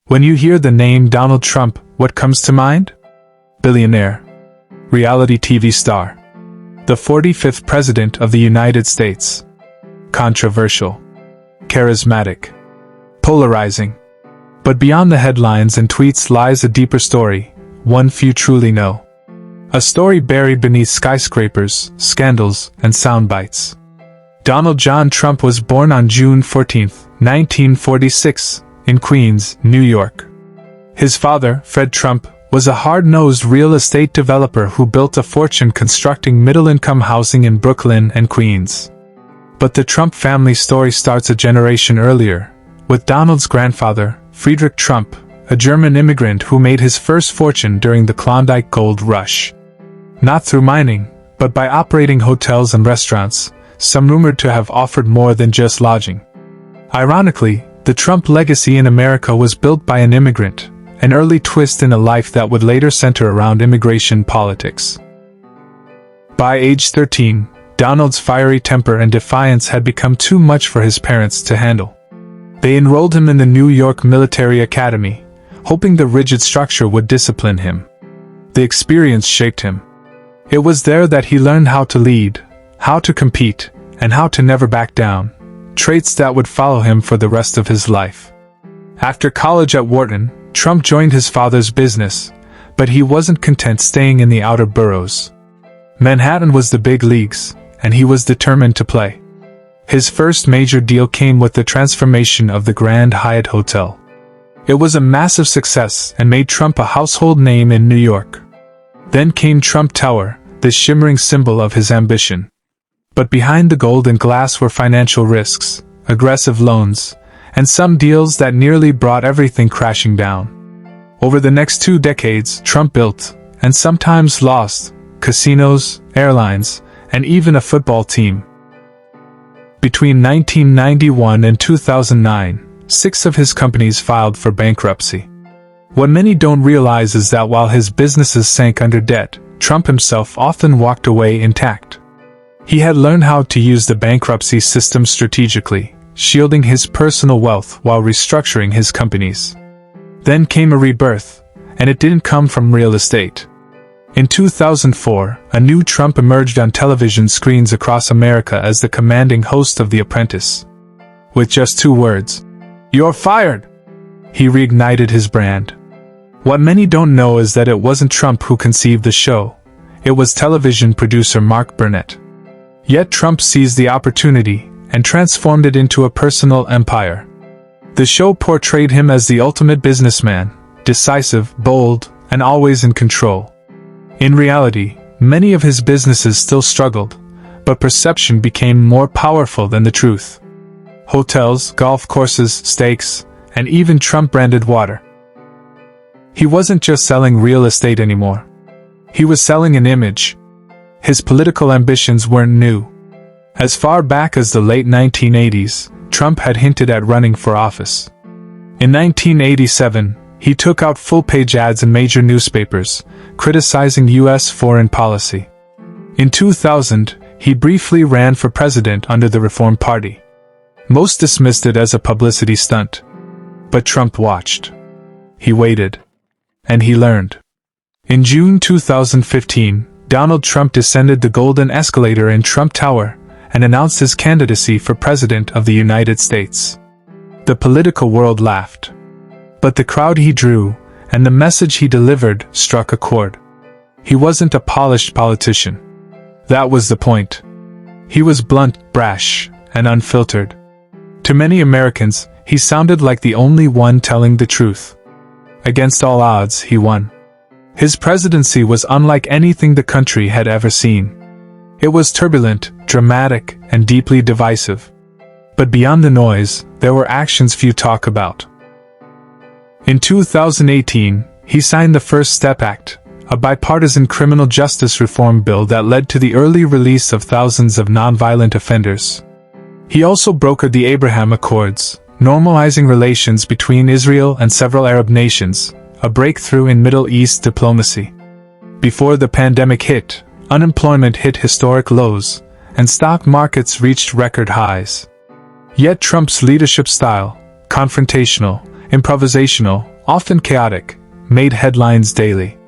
When you hear the name Donald Trump, what comes to mind? Billionaire. Reality TV star. The 45th President of the United States. Controversial. Charismatic. Polarizing. But beyond the headlines and tweets lies a deeper story, one few truly know. A story buried beneath skyscrapers, scandals, and sound bites. Donald John Trump was born on June 14, 1946, in Queens, New York. His father, Fred Trump, was a hard-nosed real estate developer who built a fortune constructing middle-income housing in Brooklyn and Queens. But the Trump family story starts a generation earlier, with Donald's grandfather, Friedrich Trump, a German immigrant who made his first fortune during the Klondike Gold Rush. Not through mining, but by operating hotels and restaurants, some rumored to have offered more than just lodging. Ironically, the Trump legacy in America was built by an immigrant, an early twist in a life that would later center around immigration politics. By age 13, Donald's fiery temper and defiance had become too much for his parents to handle. They enrolled him in the New York Military Academy, hoping the rigid structure would discipline him. The experience shaped him. It was there that he learned how to lead, how to compete, and how to never back down, traits that would follow him for the rest of his life. After college at Wharton, Trump joined his father's business, but he wasn't content staying in the outer boroughs. Manhattan was the big leagues, and he was determined to play. His first major deal came with the transformation of the Grand Hyatt Hotel. It was a massive success and made Trump a household name in New York. Then came Trump Tower, the shimmering symbol of his ambition. But behind the gold and glass were financial risks, aggressive loans, and some deals that nearly brought everything crashing down. Over the next 2 decades, Trump built, and sometimes lost, casinos, airlines, and even a football team. Between 1991 and 2009, 6 of his companies filed for bankruptcy. What many don't realize is that while his businesses sank under debt, Trump himself often walked away intact. He had learned how to use the bankruptcy system strategically, shielding his personal wealth while restructuring his companies. Then came a rebirth, and it didn't come from real estate. In 2004, a new Trump emerged on television screens across America as the commanding host of The Apprentice. With just 2 words, "You're fired!" he reignited his brand. What many don't know is that it wasn't Trump who conceived the show. It was television producer Mark Burnett. Yet Trump seized the opportunity and transformed it into a personal empire. The show portrayed him as the ultimate businessman, decisive, bold, and always in control. In reality, many of his businesses still struggled, but perception became more powerful than the truth. Hotels, golf courses, steaks, and even Trump-branded water. He wasn't just selling real estate anymore. He was selling an image. His political ambitions weren't new. As far back as the late 1980s, Trump had hinted at running for office. In 1987, he took out full-page ads in major newspapers, criticizing U.S. foreign policy. In 2000, he briefly ran for president under the Reform Party. Most dismissed it as a publicity stunt. But Trump watched. He waited. And he learned. In June 2015, Donald Trump descended the golden escalator in Trump Tower and announced his candidacy for President of the United States. The political world laughed. But the crowd he drew, and the message he delivered, struck a chord. He wasn't a polished politician. That was the point. He was blunt, brash, and unfiltered. To many Americans, he sounded like the only one telling the truth. Against all odds, he won. His presidency was unlike anything the country had ever seen. It was turbulent, dramatic, and deeply divisive. But beyond the noise, there were actions few talk about. In 2018, he signed the First Step Act, a bipartisan criminal justice reform bill that led to the early release of thousands of nonviolent offenders. He also brokered the Abraham Accords, normalizing relations between Israel and several Arab nations, a breakthrough in Middle East diplomacy. Before the pandemic hit, unemployment hit historic lows, and stock markets reached record highs. Yet Trump's leadership style, confrontational, improvisational, often chaotic, made headlines daily.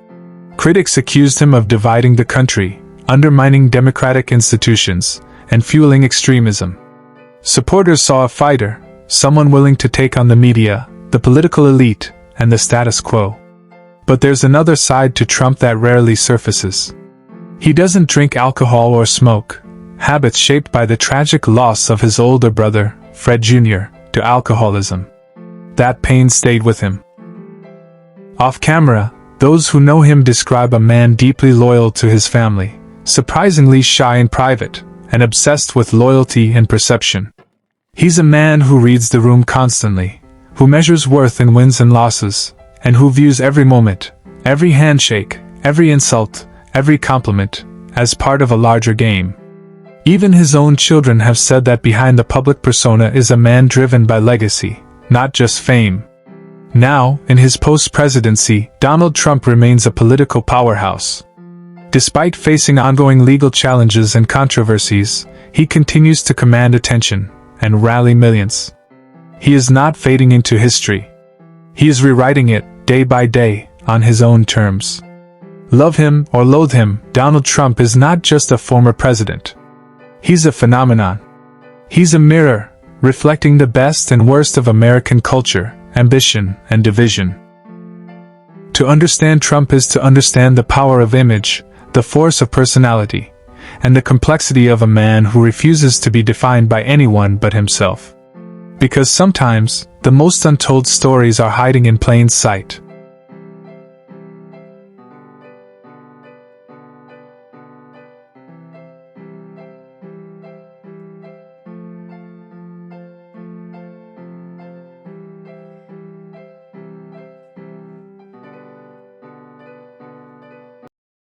Critics accused him of dividing the country, undermining democratic institutions, and fueling extremism. Supporters saw a fighter, someone willing to take on the media, the political elite, and the status quo. But there's another side to Trump that rarely surfaces. He doesn't drink alcohol or smoke, habits shaped by the tragic loss of his older brother, Fred Jr., to alcoholism. That pain stayed with him. Off camera, those who know him describe a man deeply loyal to his family, surprisingly shy in private, and obsessed with loyalty and perception. He's a man who reads the room constantly, who measures worth in wins and losses, and who views every moment, every handshake, every insult, every compliment, as part of a larger game. Even his own children have said that behind the public persona is a man driven by legacy, not just fame. Now, in his post-presidency, Donald Trump remains a political powerhouse. Despite facing ongoing legal challenges and controversies, he continues to command attention and rally millions. He is not fading into history. He is rewriting it, day by day, on his own terms. Love him or loathe him, Donald Trump is not just a former president. He's a phenomenon. He's a mirror, reflecting the best and worst of American culture, ambition, and division. To understand Trump is to understand the power of image, the force of personality, and the complexity of a man who refuses to be defined by anyone but himself. Because sometimes, the most untold stories are hiding in plain sight.